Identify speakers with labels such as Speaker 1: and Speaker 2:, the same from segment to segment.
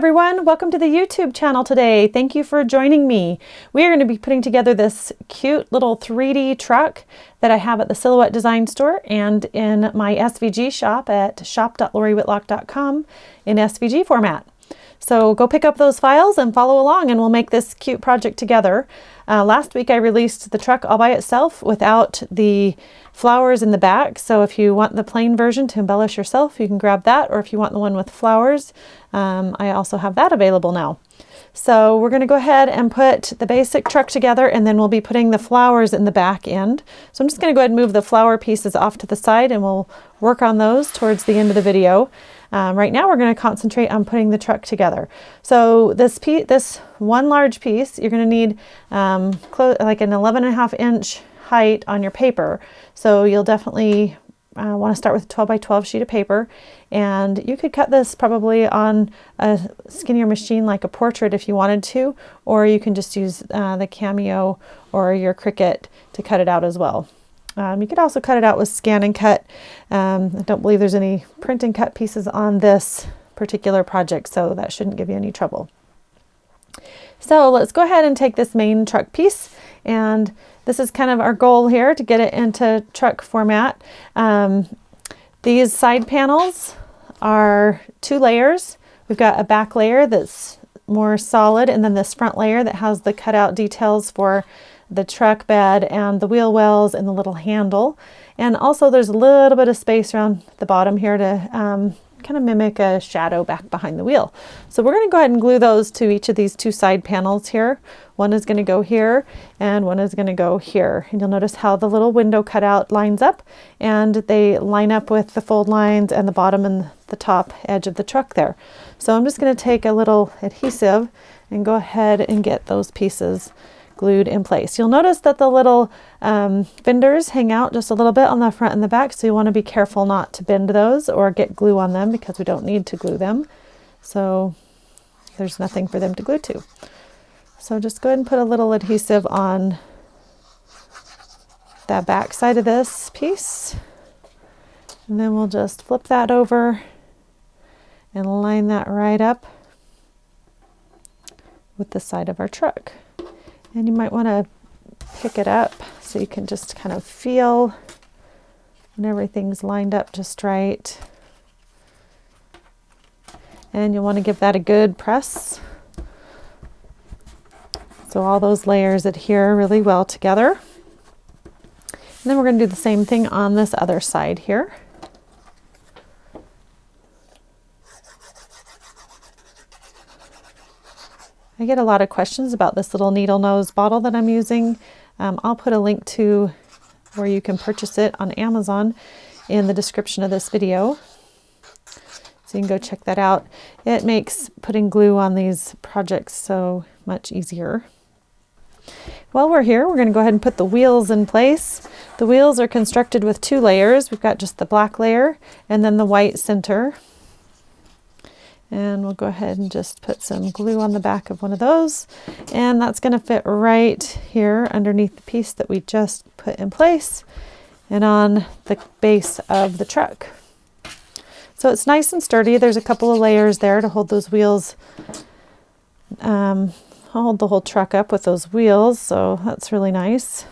Speaker 1: everyone, welcome to the YouTube channel today. Thank you for joining me. We are going to be putting together this cute little 3D truck that I have at the Silhouette Design Store and in my SVG shop at shop.loriwhitlock.com in SVG format. So go pick up those files and follow along and we'll make this cute project together. Last week I released the truck all by itself without the flowers in the back. So if you want the plain version to embellish yourself, you can grab that. Or if you want the one with flowers, I also have that available now. So we're going to go ahead and put the basic truck together and then we'll be putting the flowers in the back end. So I'm just going to go ahead and move the flower pieces off to the side and we'll work on those towards the end of the video. Right now we're going to concentrate on putting the truck together. So this one large piece, you're going to need like an 11.5 inch height on your paper. So you'll definitely want to start with a 12 by 12 sheet of paper, and you could cut this probably on a skinnier machine like a portrait if you wanted to, or you can just use the Cameo or your Cricut to cut it out as well. You could also cut it out with scan and cut. I don't believe there's any print and cut pieces on this particular project, so that shouldn't give you any trouble. So let's go ahead and take this main truck piece, and this is kind of our goal here, to get it into truck format. These side panels are 2 layers. We've got a back layer that's more solid, and then this front layer that has the cutout details for the truck bed and the wheel wells and the little handle. And also there's a little bit of space around the bottom here to kind of mimic a shadow back behind the wheel. So we're going to go ahead and glue those to each of these 2 side panels here. One is going to go here and one is going to go here. And you'll notice how the little window cutout lines up, and they line up with the fold lines and the bottom and the top edge of the truck there. So I'm just going to take a little adhesive and go ahead and get those pieces glued in place. You'll notice that the little fenders hang out just a little bit on the front and the back, so you want to be careful not to bend those or get glue on them, because we don't need to glue them. So there's nothing for them to glue to. So just go ahead and put a little adhesive on that back side of this piece, and then we'll just flip that over and line that right up with the side of our truck. And you might want to pick it up so you can just kind of feel when everything's lined up just right. And you'll want to give that a good press, so all those layers adhere really well together. And then we're going to do the same thing on this other side here. I get a lot of questions about this little needle nose bottle that I'm using. I'll put a link to where you can purchase it on Amazon in the description of this video, so you can go check that out. It makes putting glue on these projects so much easier. While we're here, we're going to go ahead and put the wheels in place. The wheels are constructed with 2 layers. We've got just the black layer and then the white center. And we'll go ahead and just put some glue on the back of one of those, and that's going to fit right here underneath the piece that we just put in place and on the base of the truck. So it's nice and sturdy. There's a couple of layers there to hold those wheels, hold the whole truck up with those wheels, so that's really nice.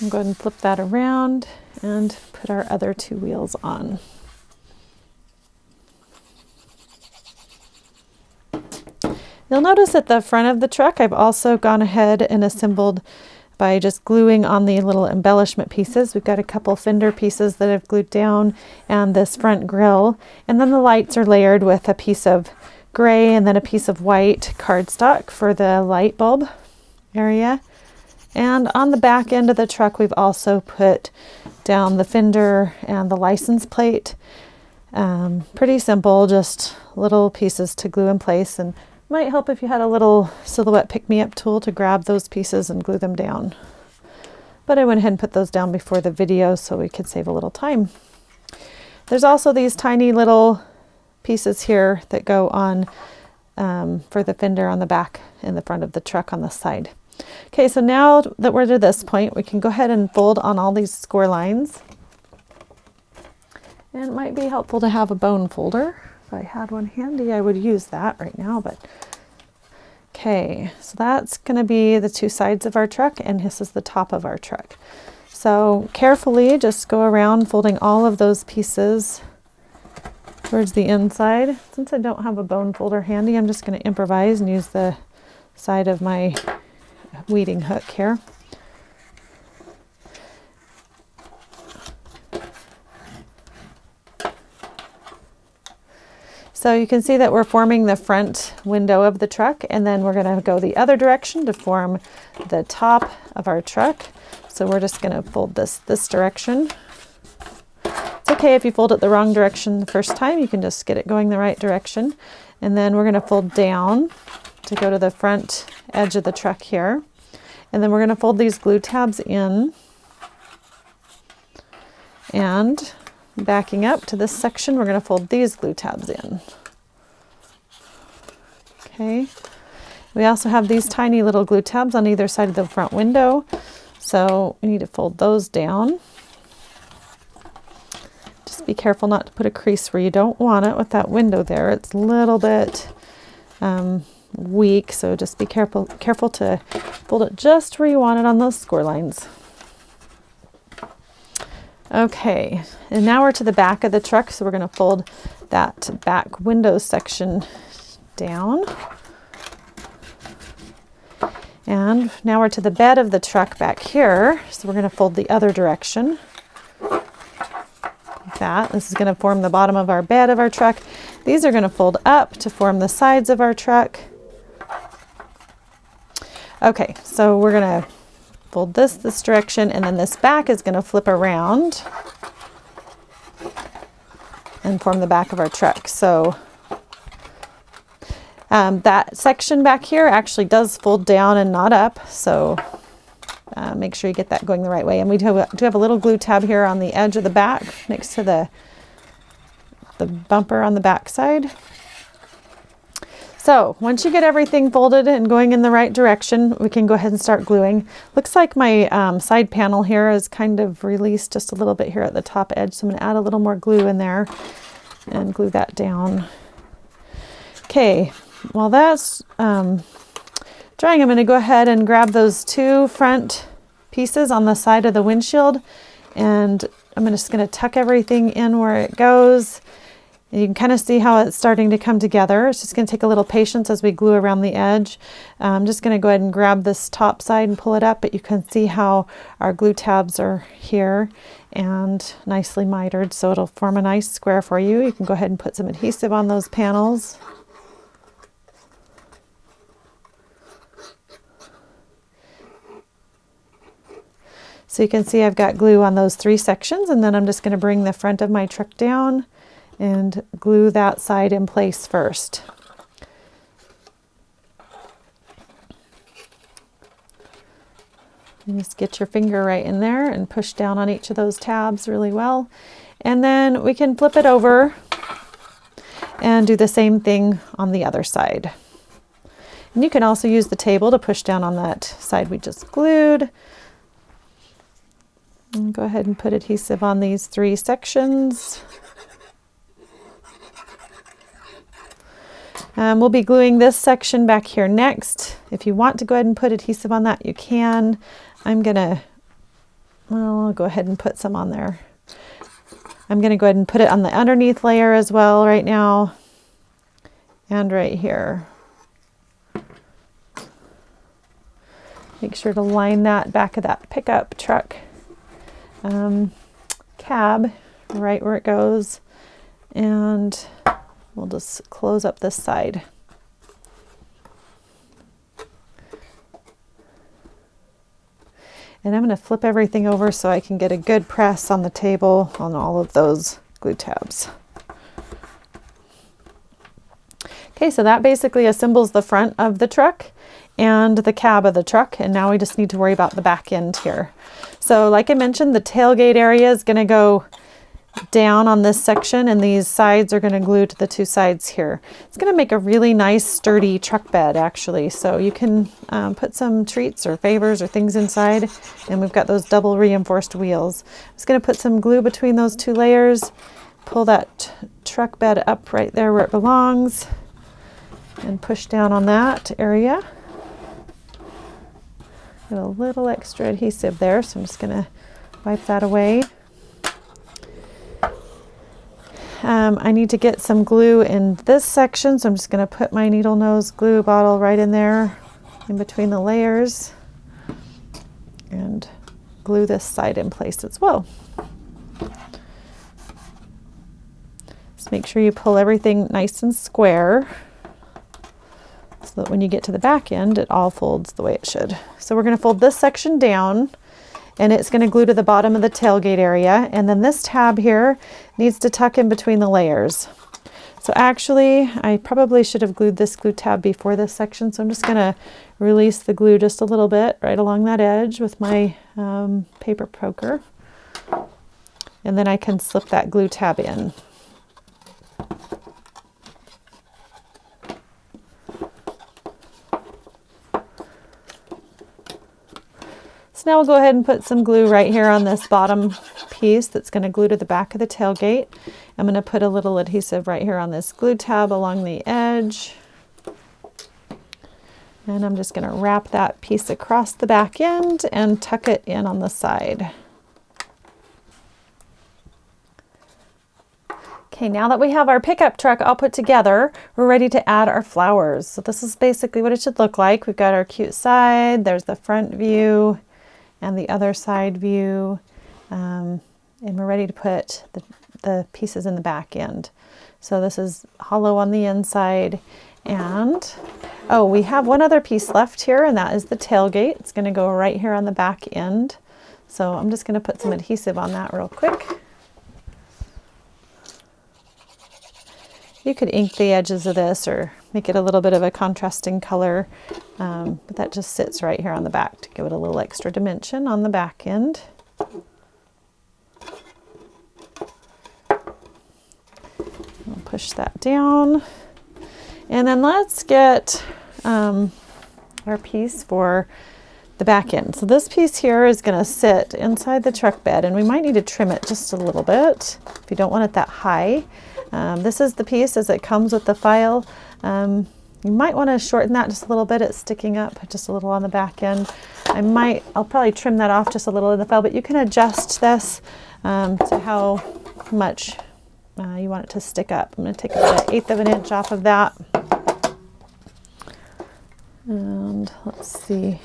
Speaker 1: I'm going to flip that around and put our other 2 wheels on. You'll notice at the front of the truck, I've also gone ahead and assembled by just gluing on the little embellishment pieces. We've got a couple fender pieces that I've glued down and this front grille. And then the lights are layered with a piece of gray and then a piece of white cardstock for the light bulb area. And on the back end of the truck, we've also put down the fender and the license plate. Pretty simple, just little pieces to glue in place, and might help if you had a little Silhouette pick-me-up tool to grab those pieces and glue them down. But I went ahead and put those down before the video so we could save a little time. There's also these tiny little pieces here that go on for the fender on the back and the front of the truck on the side. Okay, so now that we're to this point, we can go ahead and fold on all these score lines. And it might be helpful to have a bone folder. If I had one handy, I would use that right now, but okay, so that's going to be the two sides of our truck, and this is the top of our truck. So carefully just go around folding all of those pieces towards the inside. Since I don't have a bone folder handy, I'm just going to improvise and use the side of my weeding hook here. So you can see that we're forming the front window of the truck, and then we're going to go the other direction to form the top of our truck. So we're just going to fold this direction. It's okay if you fold it the wrong direction the first time, you can just get it going the right direction. And then we're going to fold down to go to the front edge of the truck here. And then we're going to fold these glue tabs in. And backing up to this section, we're going to fold these glue tabs in. Okay. We also have these tiny little glue tabs on either side of the front window, so we need to fold those down. Just be careful not to put a crease where you don't want it with that window there. It's a little bit weak, so just be careful to fold it just where you want it on those score lines. Okay, and now we're to the back of the truck, so we're going to fold that back window section down. And now we're to the bed of the truck back here, so we're going to fold the other direction. Like that. This is going to form the bottom of our bed of our truck. These are going to fold up to form the sides of our truck. Okay, so we're going to fold this direction, and then this back is going to flip around and form the back of our truck. So that section back here actually does fold down and not up, so make sure you get that going the right way. And we do have a little glue tab here on the edge of the back next to the bumper on the back side. So once you get everything folded and going in the right direction, we can go ahead and start gluing. Looks like my side panel here is kind of released just a little bit here at the top edge, so I'm going to add a little more glue in there and glue that down. Okay, while that's drying, I'm going to go ahead and grab those two front pieces on the side of the windshield, and I'm just going to tuck everything in where it goes. And you can kind of see how it's starting to come together. It's just going to take a little patience as we glue around the edge. I'm just going to go ahead and grab this top side and pull it up, but you can see how our glue tabs are here and nicely mitered, so it'll form a nice square for you. You can go ahead and put some adhesive on those panels. So you can see I've got glue on those three sections, and then I'm just going to bring the front of my truck down and glue that side in place first. And just get your finger right in there and push down on each of those tabs really well. And then we can flip it over and do the same thing on the other side. And you can also use the table to push down on that side we just glued. And go ahead and put adhesive on these three sections. We'll be gluing this section back here next. If you want to go ahead and put adhesive on that, you can. I'll go ahead and put some on there. I'm going to go ahead and put it on the underneath layer as well right now, and right here. Make sure to line that back of that pickup truck cab right where it goes, and we'll just close up this side. And I'm going to flip everything over so I can get a good press on the table on all of those glue tabs. Okay, so that basically assembles the front of the truck and the cab of the truck, and now we just need to worry about the back end here. So like I mentioned, the tailgate area is going to go down on this section, and these sides are going to glue to the two sides here. It's going to make a really nice sturdy truck bed actually, so you can put some treats or favors or things inside, and we've got those double reinforced wheels. I'm just going to put some glue between those two layers pull that truck bed up right there where it belongs and push down on that area. Got a little extra adhesive there, so I'm just going to wipe that away. I need to get some glue in this section, so I'm just going to put my needle nose glue bottle right in there in between the layers and glue this side in place as well. Just make sure you pull everything nice and square so that when you get to the back end, it all folds the way it should. So we're going to fold this section down, and it's going to glue to the bottom of the tailgate area. And then this tab here needs to tuck in between the layers. So actually, I probably should have glued this glue tab before this section. So I'm just going to release the glue just a little bit right along that edge with my paper poker. And then I can slip that glue tab in. So now we'll go ahead and put some glue right here on this bottom piece that's going to glue to the back of the tailgate. I'm going to put a little adhesive right here on this glue tab along the edge. And I'm just going to wrap that piece across the back end and tuck it in on the side. Okay, now that we have our pickup truck all put together, we're ready to add our flowers. So this is basically what it should look like. We've got our cute side, there's the front view and the other side view, and we're ready to put the pieces in the back end. So this is hollow on the inside, and oh, we have one other piece left here, and that is the tailgate. It's going to go right here on the back end. So I'm just going to put some adhesive on that real quick. You could ink the edges of this or make it a little bit of a contrasting color, but that just sits right here on the back to give it a little extra dimension on the back end. I'll push that down. And then let's get our piece for the back end. So this piece here is going to sit inside the truck bed, and we might need to trim it just a little bit if you don't want it that high. This is the piece as it comes with the file. You might want to shorten that just a little bit. It's sticking up just a little on the back end. I'll probably trim that off just a little in the file, but you can adjust this to how much you want it to stick up. I'm going to take about 1/8 of an inch off of that. And let's see.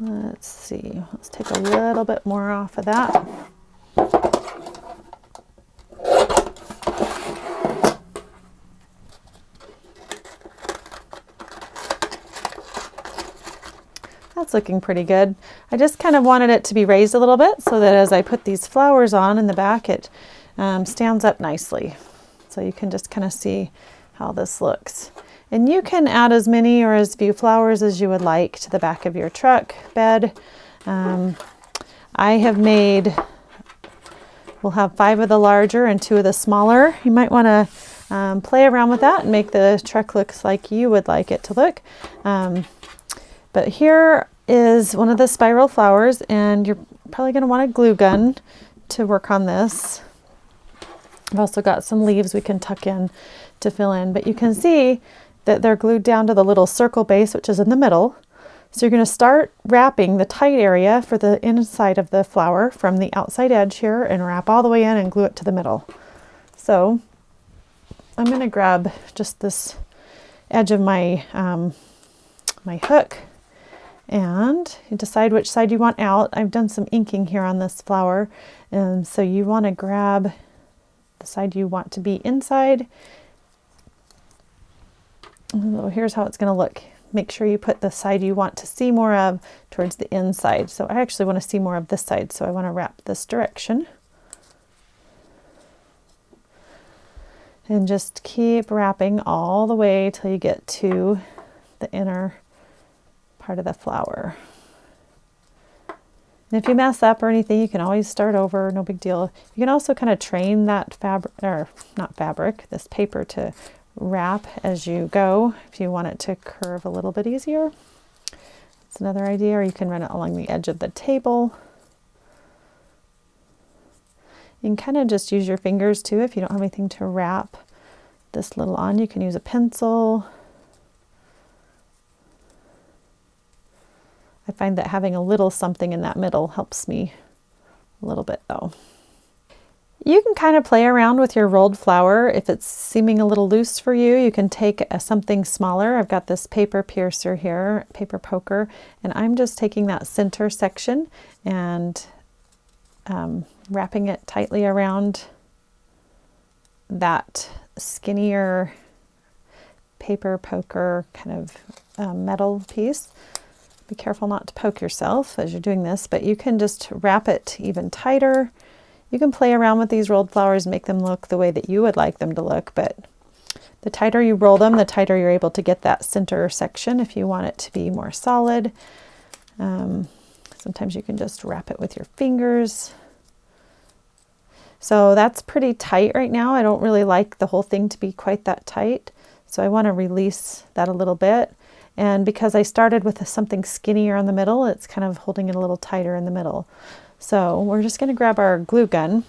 Speaker 1: Let's see, let's take a little bit more off of that. That's looking pretty good. I just kind of wanted it to be raised a little bit so that as I put these flowers on in the back, it stands up nicely. So you can just kind of see how this looks. And you can add as many or as few flowers as you would like to the back of your truck bed. I have made, we'll have 5 of the larger and 2 of the smaller. You might want to play around with that and make the truck look like you would like it to look. But here is one of the spiral flowers, and you're probably going to want a glue gun to work on this. I've also got some leaves we can tuck in to fill in, but you can see that they're glued down to the little circle base, which is in the middle. So you're going to start wrapping the tight area for the inside of the flower from the outside edge here and wrap all the way in and glue it to the middle. So I'm going to grab just this edge of my my hook, and you decide which side you want out. I've done some inking here on this flower, and so you want to grab the side you want to be inside. So here's how it's going to look. Make sure you put the side you want to see more of towards the inside. So I actually want to see more of this side, so I want to wrap this direction. And just keep wrapping all the way till you get to the inner part of the flower. And if you mess up or anything, you can always start over, no big deal. You can also kind of train that fabric, or not fabric, this paper to wrap as you go if you want it to curve a little bit easier. It's another idea, or you can run it along the edge of the table. You can kind of just use your fingers too if you don't have anything to wrap this little on. You can use a pencil. I find that having a little something in that middle helps me a little bit though. You can kind of play around with your rolled flower. If it's seeming a little loose for you, you can take something smaller. I've got this paper piercer here, paper poker, and I'm just taking that center section and wrapping it tightly around that skinnier paper poker kind of metal piece. Be careful not to poke yourself as you're doing this, but you can just wrap it even tighter. You can play around with these rolled flowers and make them look the way that you would like them to look, but the tighter you roll them, the tighter you're able to get that center section if you want it to be more solid. Sometimes you can just wrap it with your fingers. So that's pretty tight right now. I don't really like the whole thing to be quite that tight, so I want to release that a little bit. And because I started with something skinnier on the middle, it's kind of holding it a little tighter in the middle. So we're just going to grab our glue gun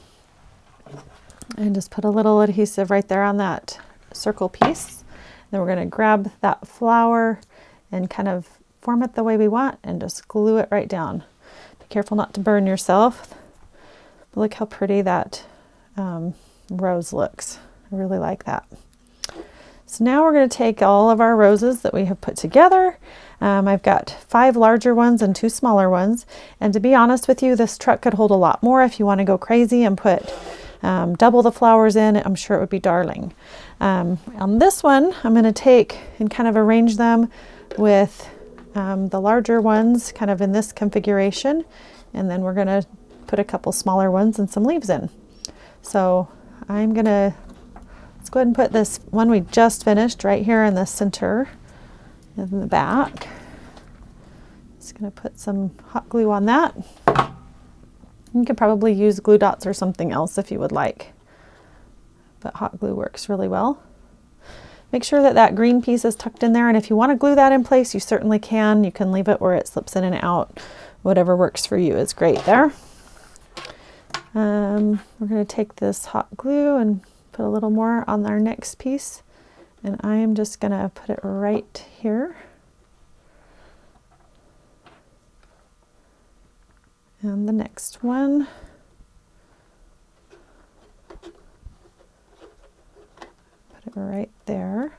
Speaker 1: and just put a little adhesive right there on that circle piece. Then we're going to grab that flower and kind of form it the way we want and just glue it right down. Be careful not to burn yourself. But look how pretty that rose looks. I really like that. So now we're going to take all of our roses that we have put together. I've got 5 larger ones and 2 smaller ones. And to be honest with you, this truck could hold a lot more if you want to go crazy and put double the flowers in. I'm sure it would be darling. On this one, I'm going to take and kind of arrange them with the larger ones kind of in this configuration. And then we're going to put a couple smaller ones and some leaves in. So I'm going to, let's go ahead and put this one we just finished right here in the center in the back. Just going to put some hot glue on that. You could probably use glue dots or something else if you would like, but hot glue works really well. Make sure that that green piece is tucked in there, and if you want to glue that in place, you certainly can. You can leave it where it slips in and out. Whatever works for you is great there. We're going to take this hot glue and put a little more on our next piece, and I am just going to put it right here. And the next one. Put it right there.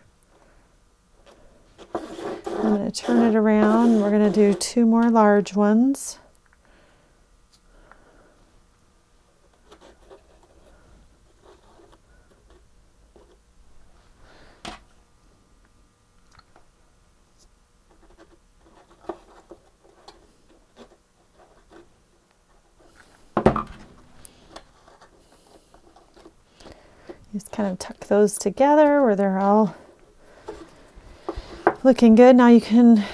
Speaker 1: I'm going to turn it around. We're going to do 2 more large ones. Just kind of tuck those together where they're all looking good. Now you can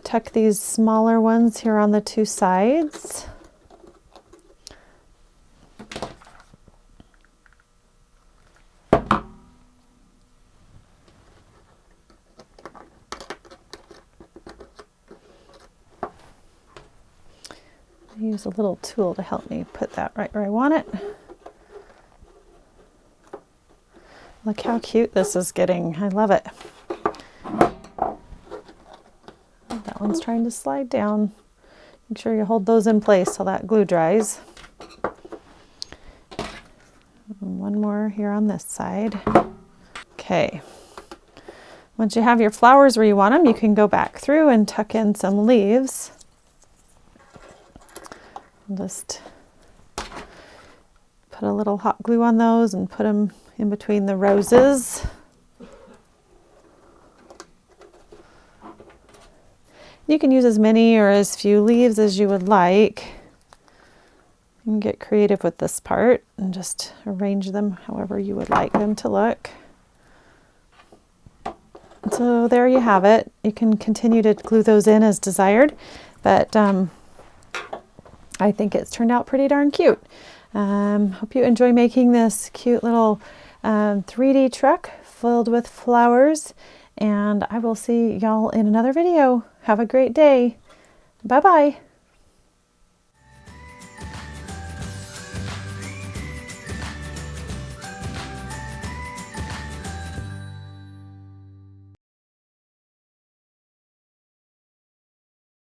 Speaker 1: tuck these smaller ones here on the 2 sides. Use a little tool to help me put that right where I want it. Look how cute this is getting. I love it. That one's trying to slide down. Make sure you hold those in place till that glue dries. And one more here on this side. Okay. Once you have your flowers where you want them, you can go back through and tuck in some leaves. Just put a little hot glue on those and put them in between the roses. You can use as many or as few leaves as you would like. You can get creative with this part and just arrange them however you would like them to look. So there you have it. You can continue to glue those in as desired, but I think it's turned out pretty darn cute. Hope you enjoy making this cute little 3D truck filled with flowers, and I will see y'all in another video. Have a great day. Bye-bye.